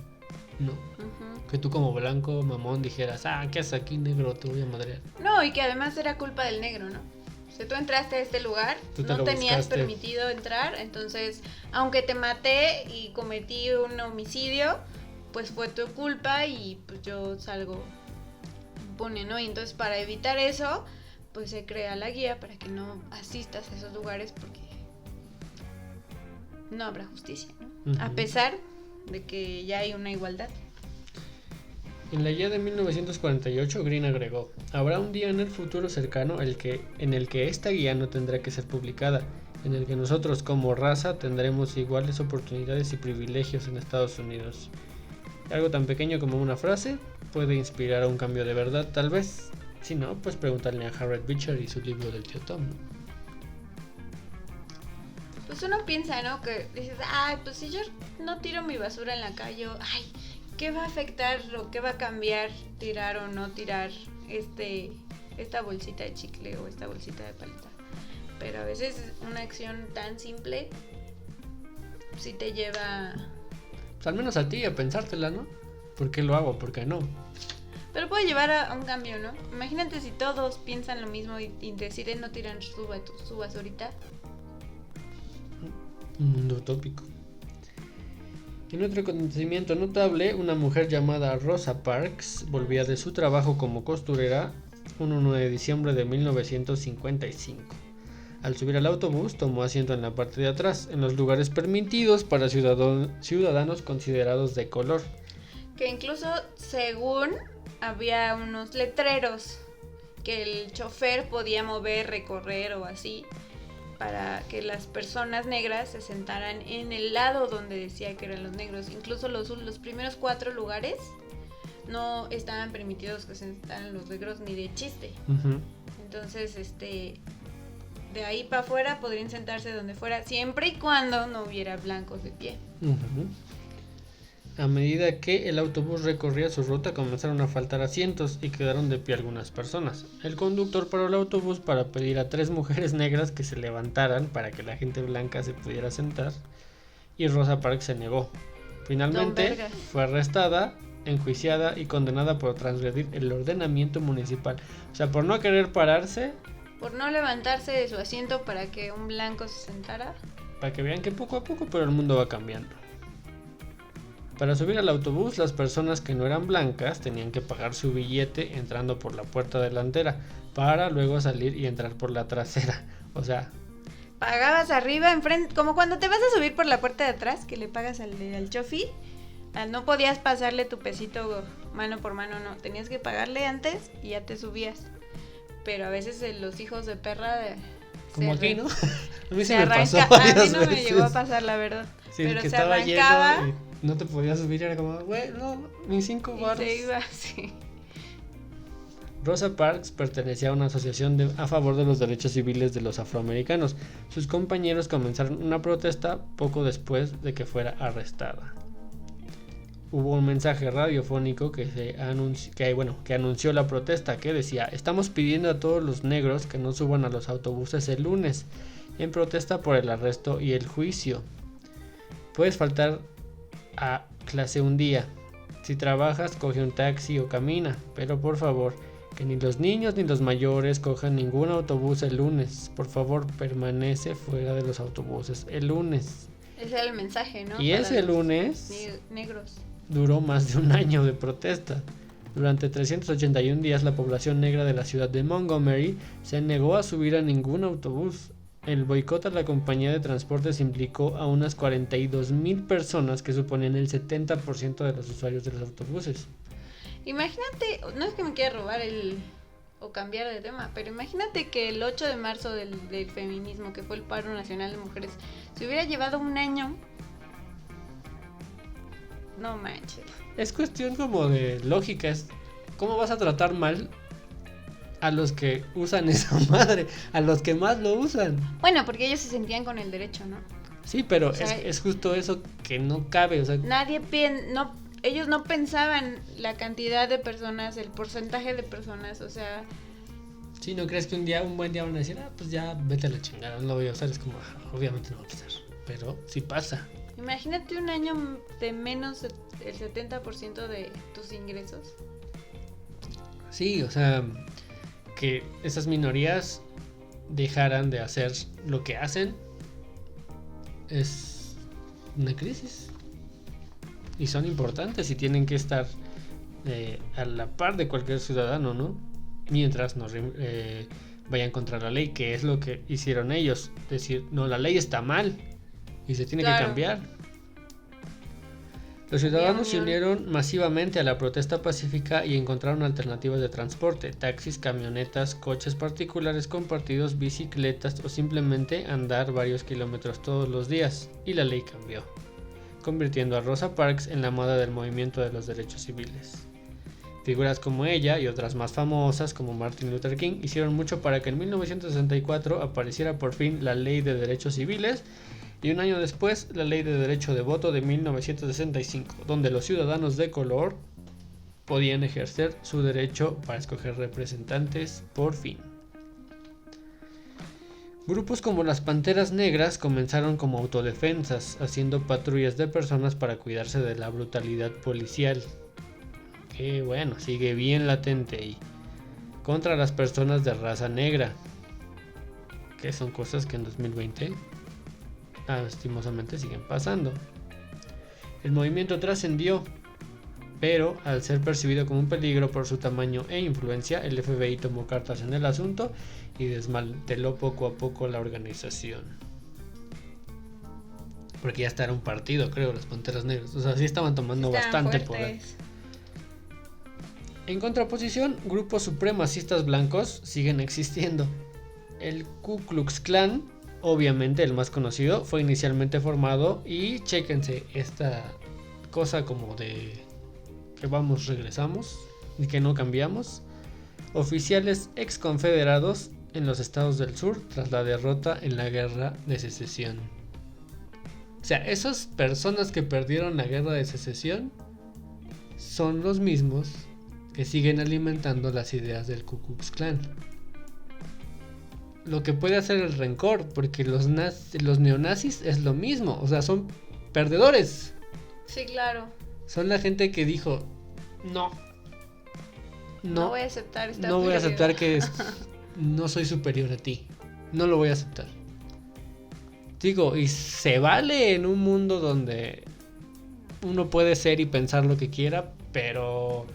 [SPEAKER 1] ¿no? Uh-huh. Que tú como blanco, mamón, dijeras: ¿qué haces aquí, negro? Te voy a madrear.
[SPEAKER 2] No, y que además era culpa del negro, ¿no? O sea, tú entraste a este lugar, no tenías permitido entrar, entonces, aunque te maté y cometí un homicidio, pues fue tu culpa y pues yo salgo impune, ¿no? Y entonces, para evitar eso, pues se crea la guía para que no asistas a esos lugares porque no habrá justicia, ¿no? Uh-huh. A pesar de que ya hay una igualdad.
[SPEAKER 1] En la guía de 1948, Green agregó: habrá un día en el futuro cercano en el que esta guía no tendrá que ser publicada, en el que nosotros como raza tendremos iguales oportunidades y privilegios en Estados Unidos. Algo tan pequeño como una frase puede inspirar a un cambio de verdad, tal vez. Si no, pues pregúntale a Harriet Beecher y su libro del tío Tom, ¿no?
[SPEAKER 2] Pues uno piensa, ¿no? Que dices: pues si yo no tiro mi basura en la calle, ¿qué va a afectar o qué va a cambiar tirar o no tirar esta bolsita de chicle o esta bolsita de paleta? Pero a veces una acción tan simple sí te lleva...
[SPEAKER 1] Pues al menos a ti a pensártela, ¿no? ¿Por qué lo hago? ¿Por qué no?
[SPEAKER 2] Pero puede llevar a un cambio, ¿no? Imagínate si todos piensan lo mismo y deciden no tirar su basurita.
[SPEAKER 1] Un mundo utópico. En otro acontecimiento notable, una mujer llamada Rosa Parks volvía de su trabajo como costurera un 1 de diciembre de 1955. Al subir al autobús, tomó asiento en la parte de atrás, en los lugares permitidos para ciudadanos considerados de color.
[SPEAKER 2] Que incluso, según, había unos letreros que el chofer podía mover, recorrer o así, para que las personas negras se sentaran en el lado donde decía que eran los negros. Incluso los primeros 4 lugares no estaban permitidos que se sentaran los negros ni de chiste.
[SPEAKER 1] Uh-huh.
[SPEAKER 2] Entonces, de ahí para afuera podrían sentarse donde fuera, siempre y cuando no hubiera blancos de pie.
[SPEAKER 1] Uh-huh. A medida que el autobús recorría su ruta, comenzaron a faltar asientos y quedaron de pie algunas personas. El conductor paró el autobús para pedir a 3 mujeres negras que se levantaran para que la gente blanca se pudiera sentar, y Rosa Parks se negó. Finalmente fue arrestada, enjuiciada y condenada por transgredir el ordenamiento municipal. O sea, por no querer pararse,
[SPEAKER 2] por no levantarse de su asiento para que un blanco se sentara.
[SPEAKER 1] Para que vean que poco a poco, pero el mundo va cambiando. Para subir al autobús, las personas que no eran blancas tenían que pagar su billete entrando por la puerta delantera, para luego salir y entrar por la trasera. O sea,
[SPEAKER 2] pagabas arriba, enfrente, como cuando te vas a subir por la puerta de atrás, que le pagas al chofi. No podías pasarle tu pesito mano por mano, no. Tenías que pagarle antes y ya te subías. Pero a veces los hijos de perra...
[SPEAKER 1] como aquí, ¿no? A mí
[SPEAKER 2] se
[SPEAKER 1] me pasó
[SPEAKER 2] a mí no me llegó a pasar, la verdad.
[SPEAKER 1] Sí,
[SPEAKER 2] pero
[SPEAKER 1] que
[SPEAKER 2] se
[SPEAKER 1] estaba
[SPEAKER 2] arrancaba
[SPEAKER 1] lleno y no te podías subir, era como, güey, no, mis 5 baros.
[SPEAKER 2] Se iba, sí.
[SPEAKER 1] Rosa Parks pertenecía a una asociación a favor de los derechos civiles de los afroamericanos. Sus compañeros comenzaron una protesta poco después de que fuera arrestada. Hubo un mensaje radiofónico que anunció la protesta, que decía: estamos pidiendo a todos los negros que no suban a los autobuses el lunes, en protesta por el arresto y el juicio. Puedes faltar a clase un día. Si trabajas, coge un taxi o camina, pero por favor, que ni los niños ni los mayores cojan ningún autobús el lunes. Por favor, permanece fuera de los autobuses el lunes.
[SPEAKER 2] Ese era el mensaje, ¿no?
[SPEAKER 1] Y
[SPEAKER 2] para
[SPEAKER 1] ese lunes
[SPEAKER 2] negros
[SPEAKER 1] duró más de un año de protesta. Durante 381 días la población negra de la ciudad de Montgomery se negó a subir a ningún autobús. El boicot a la compañía de transportes implicó a unas 42,000 personas, que suponían el 70% de los usuarios de los autobuses.
[SPEAKER 2] Imagínate, no es que me quiera robar o cambiar de tema, pero imagínate que el 8 de marzo del feminismo, que fue el paro nacional de mujeres, se hubiera llevado un año. No manches.
[SPEAKER 1] Es cuestión como de lógica, es cómo vas a tratar mal a los que usan esa madre, a los que más lo usan.
[SPEAKER 2] Bueno, porque ellos se sentían con el derecho, ¿no?
[SPEAKER 1] Sí, pero
[SPEAKER 2] o sea,
[SPEAKER 1] es justo eso que no cabe, o sea,
[SPEAKER 2] ellos no pensaban la cantidad de personas, el porcentaje de personas, o sea...
[SPEAKER 1] Sí, ¿no crees que un buen día van a decir, pues ya vete a la chingada, no lo voy a usar? Es como, obviamente no va a pasar, pero sí pasa.
[SPEAKER 2] Imagínate un año de menos el 70% de tus ingresos.
[SPEAKER 1] Sí, o sea, que esas minorías dejaran de hacer lo que hacen es una crisis. Y son importantes y tienen que estar a la par de cualquier ciudadano, ¿no? Mientras no vayan contra la ley, que es lo que hicieron ellos. Decir, no, la ley está mal y se tiene que cambiar. Los ciudadanos se unieron masivamente a la protesta pacífica y encontraron alternativas de transporte: taxis, camionetas, coches particulares compartidos, bicicletas o simplemente andar varios kilómetros todos los días. Y la ley cambió, convirtiendo a Rosa Parks en la moda del movimiento de los derechos civiles. Figuras como ella y otras más famosas, como Martin Luther King, hicieron mucho para que en 1964 apareciera por fin la Ley de Derechos Civiles, y un año después la Ley de Derecho de Voto de 1965, donde los ciudadanos de color podían ejercer su derecho para escoger representantes por fin. Grupos como las Panteras Negras comenzaron como autodefensas, haciendo patrullas de personas para cuidarse de la brutalidad policial. que bueno, sigue bien latente ahí, contra las personas de raza negra, que son cosas que en 2020 lastimosamente siguen pasando. El movimiento trascendió, pero al ser percibido como un peligro por su tamaño e influencia, el FBI tomó cartas en el asunto y desmanteló poco a poco la organización. Porque ya hasta era un partido, creo, las Panteras Negras. O sea, sí estaban tomando bastante poder. En contraposición, grupos supremacistas blancos siguen existiendo. El Ku Klux Klan, obviamente el más conocido, fue inicialmente formado y chéquense esta cosa como de que vamos, regresamos y que no cambiamos. Oficiales ex confederados en los estados del sur tras la derrota en la guerra de secesión. O sea, esas personas que perdieron la guerra de secesión son los mismos que siguen alimentando las ideas del Ku Klux Klan. Lo que puede hacer el rencor, porque los neonazis es lo mismo, o sea, son perdedores.
[SPEAKER 2] Sí, claro.
[SPEAKER 1] Son la gente que dijo, no
[SPEAKER 2] voy a aceptar esta
[SPEAKER 1] no voy a aceptar que no soy superior a ti, no lo voy a aceptar. Digo, y se vale en un mundo donde uno puede ser y pensar lo que quiera, pero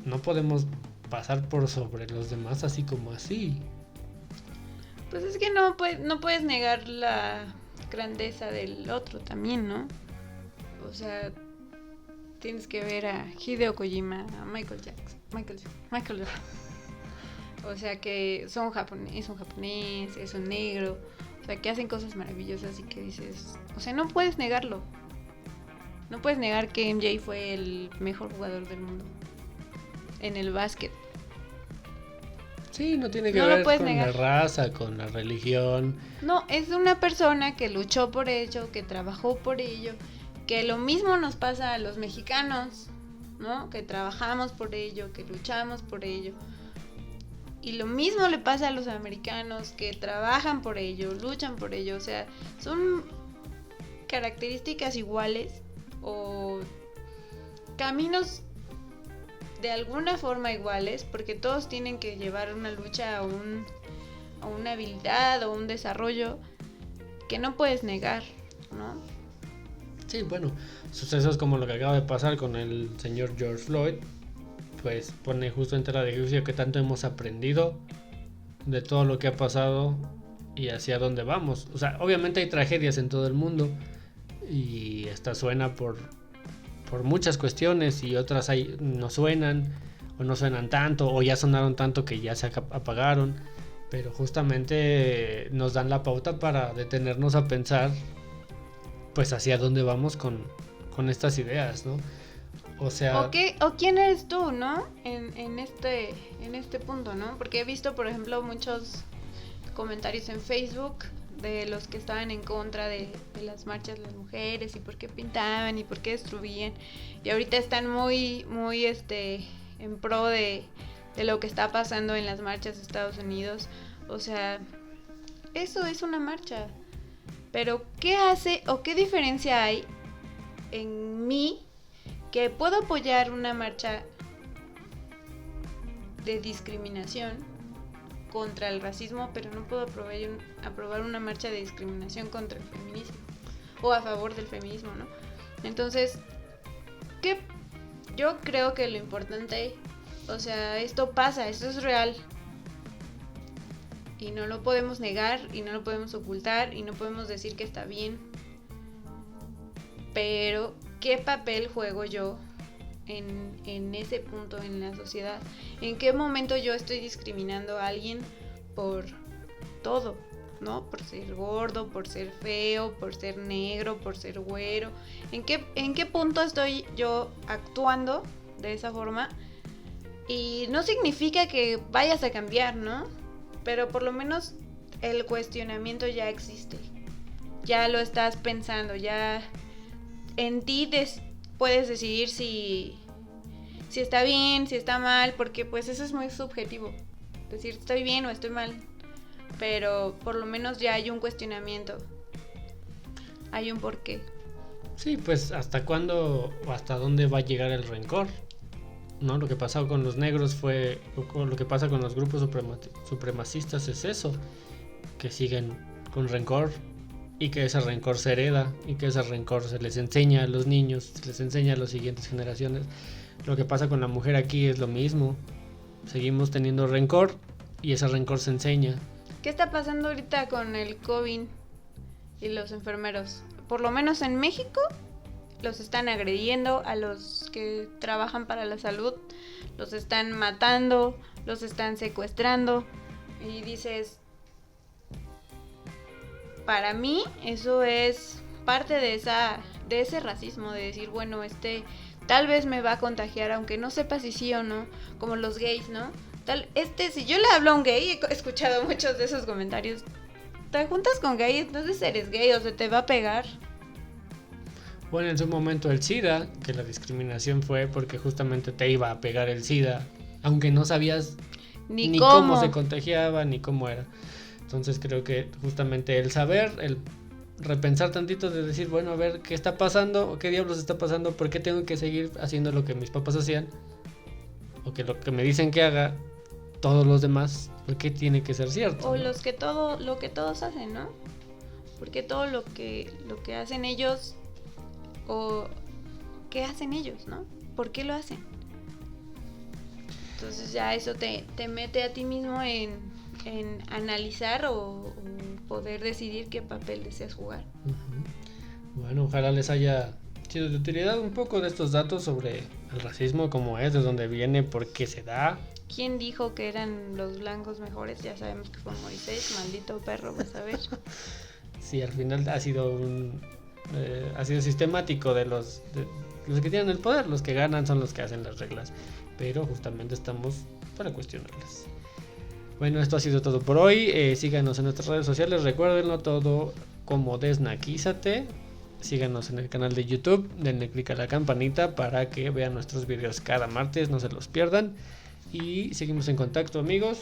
[SPEAKER 1] no podemos pasar por sobre los demás así como así.
[SPEAKER 2] Pues es que no puedes negar la grandeza del otro también, ¿no? O sea, tienes que ver a Hideo Kojima, a Michael Jackson. O sea, que son japonés, es un negro. O sea, que hacen cosas maravillosas y que dices... O sea, no puedes negarlo. No puedes negar que MJ fue el mejor jugador del mundo en el básquet.
[SPEAKER 1] Sí, no tiene que ver con la raza, con la religión.
[SPEAKER 2] No, es una persona que luchó por ello, que trabajó por ello, que lo mismo nos pasa a los mexicanos, ¿no? Que trabajamos por ello, que luchamos por ello. Y lo mismo le pasa a los americanos, que trabajan por ello, luchan por ello. O sea, son características iguales o caminos de alguna forma iguales, porque todos tienen que llevar una lucha a una habilidad o un desarrollo que no puedes negar, ¿no?
[SPEAKER 1] Sí, bueno, sucesos como lo que acaba de pasar con el señor George Floyd, pues pone justo en tela de juicio que tanto hemos aprendido de todo lo que ha pasado y hacia dónde vamos. O sea, obviamente hay tragedias en todo el mundo y esta suena por muchas cuestiones y otras no suenan o no suenan tanto o ya sonaron tanto que ya se apagaron, pero justamente nos dan la pauta para detenernos a pensar pues hacia dónde vamos con estas ideas, ¿no? O sea,
[SPEAKER 2] o quién eres tú, ¿no? En este punto, ¿no? Porque he visto, por ejemplo, muchos comentarios en Facebook de los que estaban en contra de las marchas de las mujeres y por qué pintaban y por qué destruían, y ahorita están muy en pro de lo que está pasando en las marchas de Estados Unidos. O sea, eso es una marcha, pero ¿qué hace o qué diferencia hay en mí que puedo apoyar una marcha de discriminación contra el racismo, pero no puedo aprobar una marcha de discriminación contra el feminismo o a favor del feminismo, ¿no? Entonces, yo creo que lo importante, o sea, esto pasa, esto es real y no lo podemos negar y no lo podemos ocultar y no podemos decir que está bien, pero ¿qué papel juego yo en ese punto en la sociedad? ¿En qué momento yo estoy discriminando a alguien por todo, ¿no? Por ser gordo, por ser feo, por ser negro, por ser güero. ¿En qué punto estoy yo actuando de esa forma? Y no significa que vayas a cambiar, ¿no? Pero por lo menos el cuestionamiento ya existe. Ya lo estás pensando, ya en ti puedes decidir si está bien, si está mal, porque pues eso es muy subjetivo. Decir estoy bien o estoy mal, pero por lo menos ya hay un cuestionamiento, hay un porqué.
[SPEAKER 1] Sí, pues hasta cuándo o hasta dónde va a llegar el rencor. ¿no? Lo que pasó con los negros fue, o lo que pasa con los grupos supremacistas es eso, que siguen con rencor y que ese rencor se hereda y que ese rencor se les enseña a los niños, se les enseña a las siguientes generaciones. Lo que pasa con la mujer aquí es lo mismo, seguimos teniendo rencor y ese rencor se enseña.
[SPEAKER 2] ¿Qué está pasando ahorita con el COVID y los enfermeros? Por lo menos en México los están agrediendo, a los que trabajan para la salud los están matando, los están secuestrando, y dices, para mí eso es parte de ese racismo, de decir, bueno, tal vez me va a contagiar aunque no sepa si sí o no, como los gays, ¿no? Si yo le hablo a un gay, he escuchado muchos de esos comentarios, te juntas con gay, entonces eres gay o se te va a pegar.
[SPEAKER 1] Bueno, en su momento el SIDA, que la discriminación fue porque justamente te iba a pegar el SIDA, aunque no sabías ni cómo se contagiaba, ni cómo era. Entonces creo que justamente el saber, el repensar tantito de decir, bueno, a ver, ¿qué está pasando? ¿Qué diablos está pasando? ¿Por qué tengo que seguir haciendo lo que mis papás hacían? O que lo que me dicen que haga todos los demás, ¿por qué tiene que ser cierto?
[SPEAKER 2] O ¿no? Lo que todos hacen, ¿no? Porque todo lo que hacen ellos, o ¿qué hacen ellos, no? ¿Por qué lo hacen? Entonces ya eso te mete a ti mismo en analizar o poder decidir qué papel deseas jugar.
[SPEAKER 1] Uh-huh. Bueno, ojalá les haya sido de utilidad un poco de estos datos sobre el racismo, cómo es, de dónde viene, por qué se da.
[SPEAKER 2] ¿Quién dijo que eran los blancos mejores? Ya sabemos que fue Moisés, maldito perro, vas a ver.
[SPEAKER 1] Sí, al final ha sido sistemático de los que tienen el poder, los que ganan son los que hacen las reglas, pero justamente estamos para cuestionarlas. Bueno, esto ha sido todo por hoy. Síganos en nuestras redes sociales, recuérdenlo todo como Desnaquízate. Síganos en el canal de YouTube, denle click a la campanita para que vean nuestros videos cada martes, no se los pierdan. Y seguimos en contacto, amigos.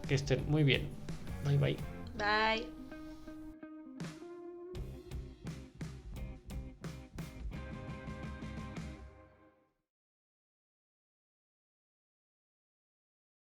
[SPEAKER 1] Que estén muy bien. Bye bye.
[SPEAKER 2] Bye.